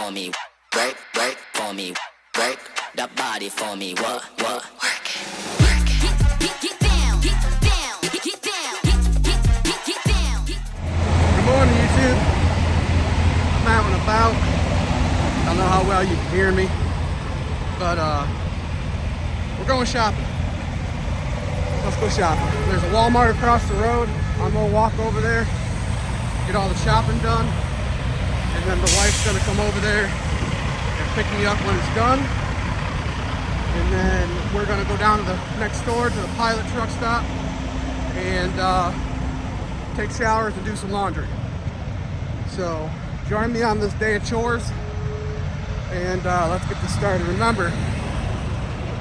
for me, work for me, work the body for me, what, work it, work it. Get down, get down, get down, get down. Good morning, YouTube. I'm out and about. I don't know how well you can hear me, but we're going shopping. Let's go shopping. There's a Walmart across the road. I'm gonna walk over there, get all the shopping done, and then the wife's gonna come over there and pick me up when it's done. And then we're gonna go down to the next store, to the Pilot truck stop, and take showers and do some laundry. So join me on this day of chores, and let's get this started. Remember,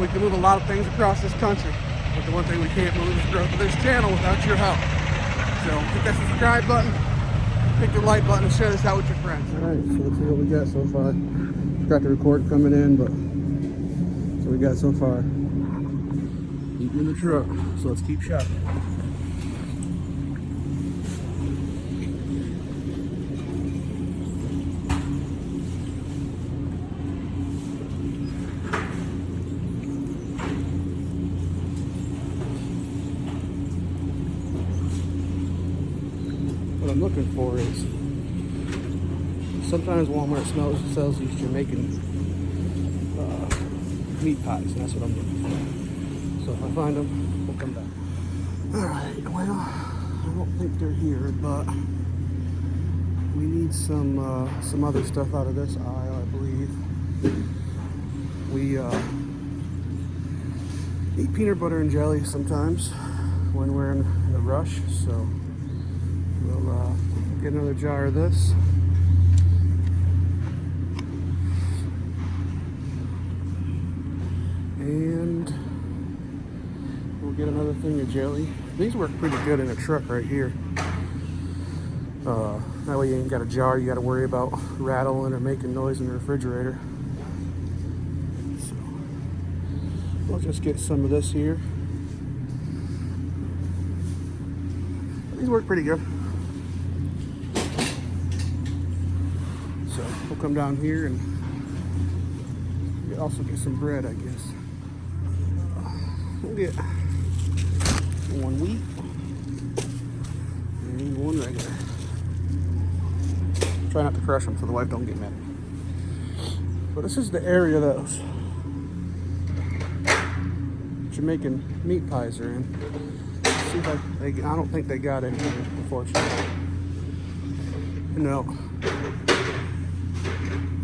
we can move a lot of things across this country, but the one thing we can't move is the growth of this channel without your help. So hit that subscribe button, hit the like button, and share this out with your friends. All right, so let's see what we got so far. Forgot to record coming in, but so we got so far. Eating in the truck, so let's keep shopping. What I'm looking for is, sometimes Walmart sells these Jamaican meat pies, and that's what I'm looking for. So if I find them, we'll come back. Alright, well, I don't think they're here, but we need some other stuff out of this aisle, I believe. We eat peanut butter and jelly sometimes when we're in a rush, so we'll get another jar of this. And we'll get another thing of jelly. These work pretty good in a truck right here. That way you ain't got a jar you got to worry about rattling or making noise in the refrigerator. So we'll just get some of this here. These work pretty good. So we'll come down here and we'll also get some bread, I guess. We'll get one wheat and one regular. Try not to crush them so the wife don't get mad. But this is the area those Jamaican meat pies are in. Let's see if I don't think they got any here, unfortunately. No.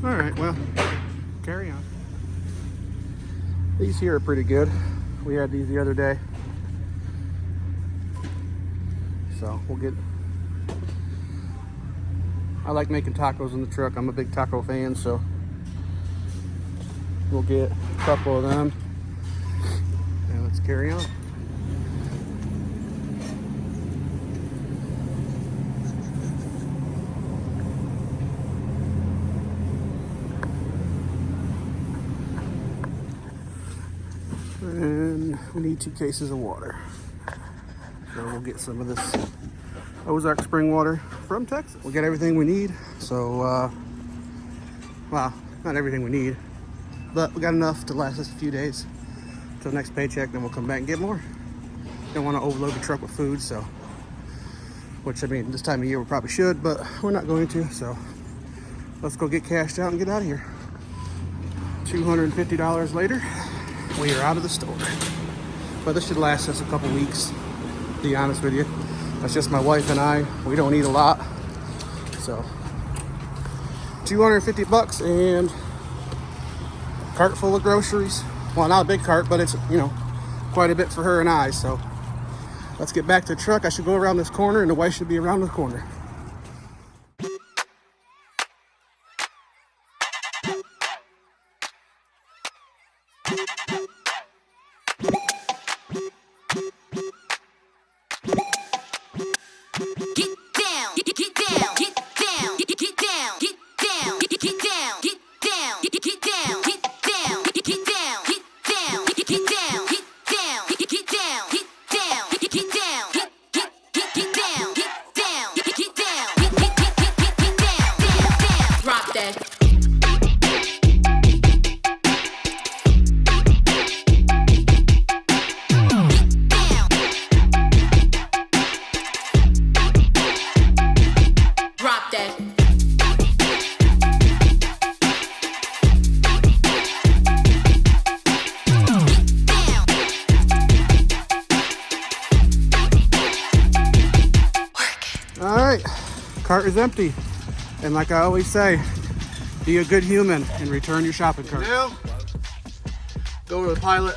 Alright, well, carry on. These here are pretty good. We had these the other day. So we'll get, I like making tacos in the truck. I'm a big taco fan, so we'll get a couple of them. And let's carry on. And we need 2 cases of water. So we'll get some of this Ozark spring water from Texas. We'll get everything we need. So, well, not everything we need, but we got enough to last us a few days till next paycheck. Then we'll come back and get more. Don't want to overload the truck with food, so, which I mean, this time of year we probably should, but we're not going to. So let's go get cashed out and get out of here. $250 later. We are out of the store. But this should last us a couple weeks, to be honest with you. That's just my wife and I. We don't eat a lot. So, 250 bucks and a cart full of groceries. Well, not a big cart, but it's, you know, quite a bit for her and I. So, let's get back to the truck. I should go around this corner and the wife should be around the corner. Get down. All right, cart is empty. And like I always say, be a good human and return your shopping cart. Now, go to the pilot,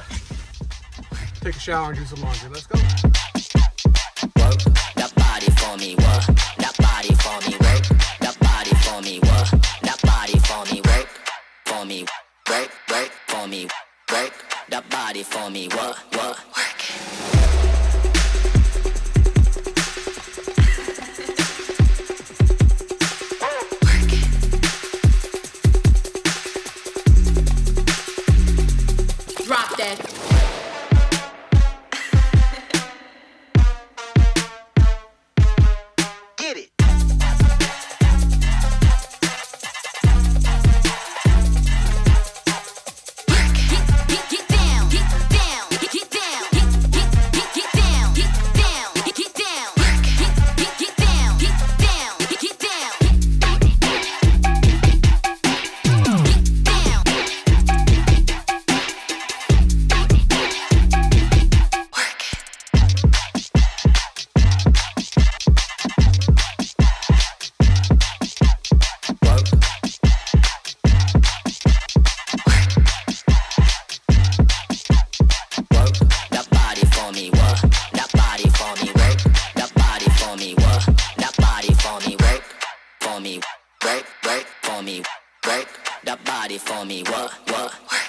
take a shower and do some laundry. Let's go. Work that body for me, work that body for me, work that body for me, work that body for me, work for me, work for me, work that body for me, work it. Drop that. Get it. Get down, get down, get down, get down, get down, get down, get down, get down, get down. For me, what, work it.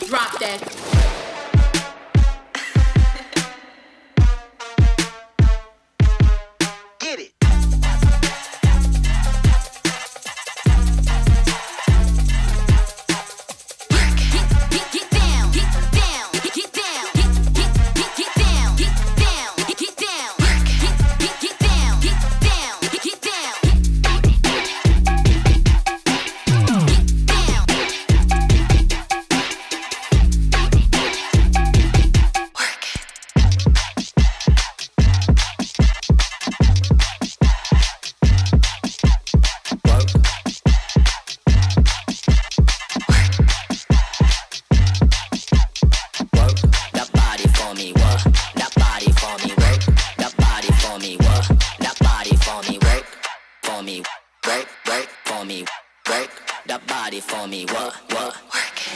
Drop that. Get it. Get down, get down, get down, get down, get down, get down, get down, get down, get down. That body for me, what, work it.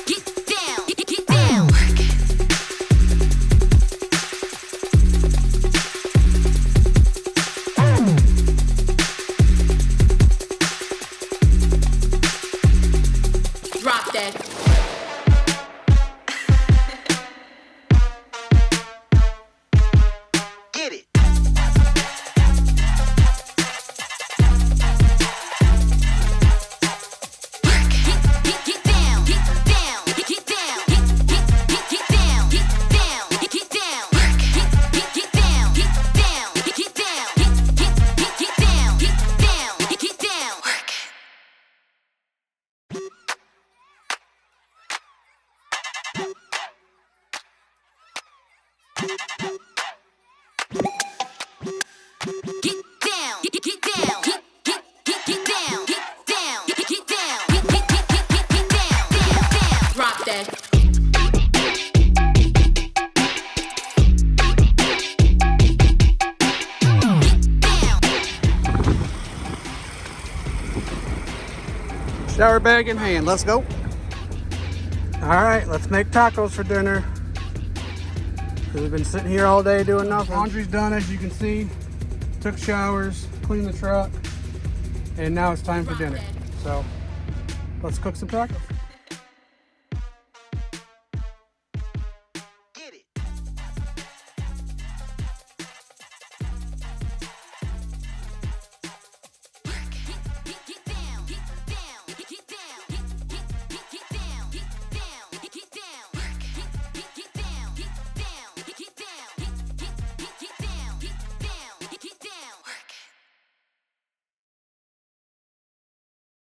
Get down, get down. Drop that. Get it. Get down, get down, get down, get down, get down, get down, get down, get down, get down, get down, get down. Get down, get down, get down, get down, get down, get down, Drop that. Shower bag in hand, let's go. All right, let's make tacos for dinner. We've been sitting here all day doing nothing. Laundry's done, as you can see. Took showers, cleaned the truck, and now it's time for dinner. So let's cook some tacos.